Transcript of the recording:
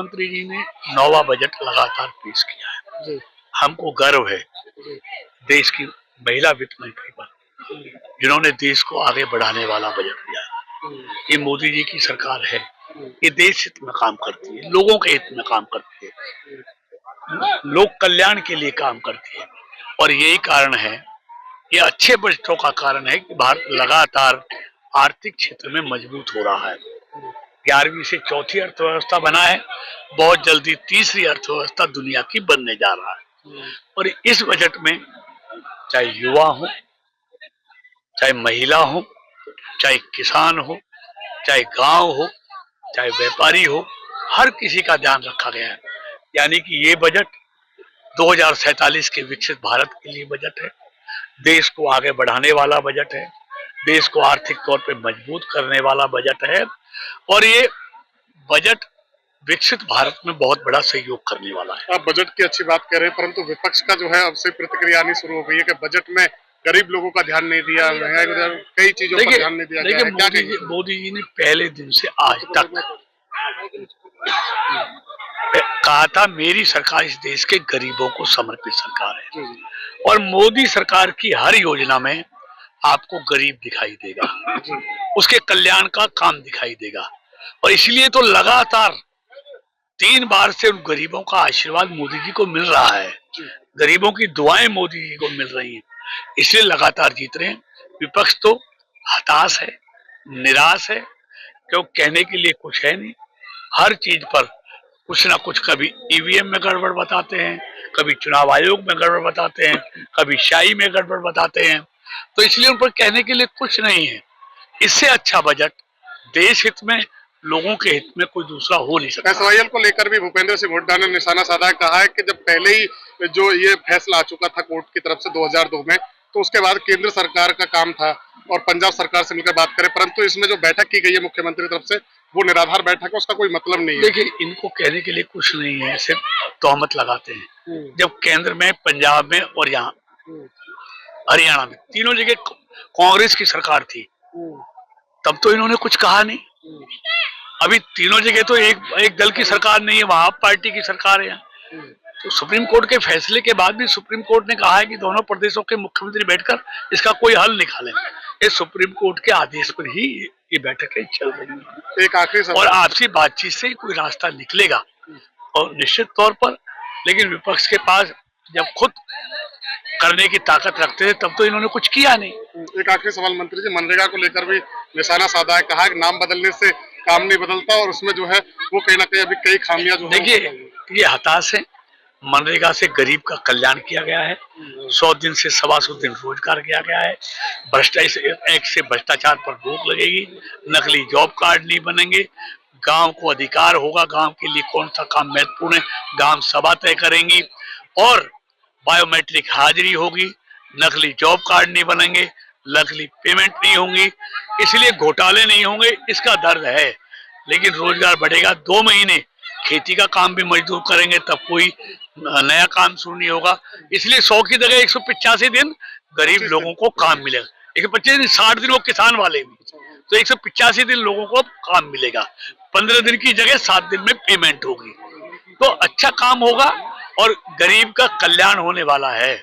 मुख्यमंत्री जी ने 9वां बजट लगातार पेश किया है जी। हमको गर्व है जी। देश की महिला वित्त मंत्री पर, जिन्होंने देश को आगे बढ़ाने वाला बजट दिया है। ये मोदी जी की सरकार है, ये देश हित में काम करती है, लोगों के हित में काम करती है, लोक कल्याण के लिए काम करती है। और यही कारण है, ये अच्छे बजटों का कारण है कि भारत लगातार आर्थिक क्षेत्र में मजबूत हो रहा है। 11वीं से चौथी अर्थव्यवस्था बना है, बहुत जल्दी तीसरी अर्थव्यवस्था दुनिया की बनने जा रहा है। और इस बजट में चाहे युवा हो, चाहे महिला हो, चाहे किसान हो, चाहे गांव हो, चाहे व्यापारी हो, हर किसी का ध्यान रखा गया है। यानी कि ये बजट 2047 के विकसित भारत के लिए बजट है, देश को आगे बढ़ाने वाला बजट है, देश को आर्थिक तौर पे मजबूत करने वाला बजट है। और ये बजट विकसित भारत में बहुत बड़ा सहयोग करने वाला है। आप बजट की अच्छी बात कर रहे हैं, परंतु विपक्ष का जो है अब से प्रतिक्रिया आनी शुरू हो गई है कि बजट में गरीब लोगों का ध्यान नहीं दिया, कई चीजों पर ध्यान नहीं दिया गया है। मोदी जी ने पहले दिन से आज तक कहा था, मेरी सरकार इस देश के गरीबों को समर्पित सरकार है। और मोदी सरकार की हर योजना में आपको गरीब दिखाई देगा, उसके कल्याण का काम दिखाई देगा। और इसलिए तो लगातार 3 बार से उन गरीबों का आशीर्वाद मोदी जी को मिल रहा है, गरीबों की दुआएं मोदी जी को मिल रही हैं, इसलिए लगातार जीत रहे हैं। विपक्ष तो हताश है, निराश है, क्यों कहने के लिए कुछ है नहीं। हर चीज पर कुछ ना कुछ, कभी ईवीएम में गड़बड़ बताते हैं, कभी चुनाव आयोग में गड़बड़ बताते हैं, कभी शाही में गड़बड़ बताते हैं, तो इसलिए उन पर कहने के लिए कुछ नहीं है। इससे अच्छा बजट देश हित में, लोगों के हित में कोई दूसरा हो नहीं सकता। एसवाईएल को लेकर भी भूपेंद्र सिंह हुड्डा ने निशाना साधा है, कहा है कि जब पहले ही जो ये फैसला आ चुका था कोर्ट की तरफ से 2002 में, तो उसके बाद केंद्र सरकार का काम था और पंजाब सरकार से मिलकर बात करें, परंतु इसमें जो बैठक की गई है मुख्यमंत्री तरफ से, वो निराधार बैठक है, उसका कोई मतलब नहीं है। देखिए, इनको कहने के लिए कुछ नहीं है, सिर्फ तोहमत लगाते हैं। जब केंद्र में, पंजाब में और यहाँ हरियाणा में तीनों जगह कांग्रेस की सरकार थी, तब तो इन्होंने कुछ कहा नहीं। अभी तीनों जगह तो एक दल की सरकार नहीं है, वहां पार्टी की सरकार है। तो सुप्रीम कोर्ट के फैसले के बाद भी सुप्रीम कोर्ट ने कहा है कि दोनों प्रदेशों के मुख्यमंत्री बैठकर इसका कोई हल निकालें। ये सुप्रीम कोर्ट के आदेश पर ही ये बैठकें चल रही हैं। एक आखिरी सवाल, और आपसी बातचीत से ही कोई रास्ता निकलेगा, और निश्चित तौर पर। लेकिन विपक्ष के पास जब खुद करने की ताकत रखते थे, तब तो इन्होंने कुछ किया नहीं। एक आखिरी सवाल मंत्री जी, मनरेगा को लेकर भी निशाना साधा है, कहा कि नाम बदलने से काम नहीं बदलता और उसमें जो है वो कहीं ना कहीं अभी कई खामियां जो है। देखिए, ये हताश है। मनरेगा से गरीब का कल्याण किया गया है, 100 दिन से 125 दिन रोजगार किया गया है। भ्रष्टाचार से भ्रष्टाचार पर रोक लगेगी, नकली जॉब कार्ड नहीं बनेंगे, गांव को अधिकार होगा, गांव के लिए कौन सा काम महत्वपूर्ण है, ग्राम सभा तय करेंगी, और बायोमेट्रिक हाजिरी होगी, नकली जॉब कार्ड नहीं बनेंगे, नकली पेमेंट नहीं होंगी, इसलिए घोटाले नहीं होंगे, इसका दर्द है। लेकिन रोजगार बढ़ेगा। 2 महीने खेती का काम भी मजदूर करेंगे, तब कोई नया काम शुरू नहीं होगा। इसलिए 100 की जगह 185 दिन गरीब लोगों को काम मिलेगा। 125 दिन, 60 दिन वो किसान वाले भी, तो 185 दिन लोगों को काम मिलेगा। 15 दिन की जगह 7 दिन में पेमेंट होगी, तो अच्छा काम होगा और गरीब का कल्याण होने वाला है।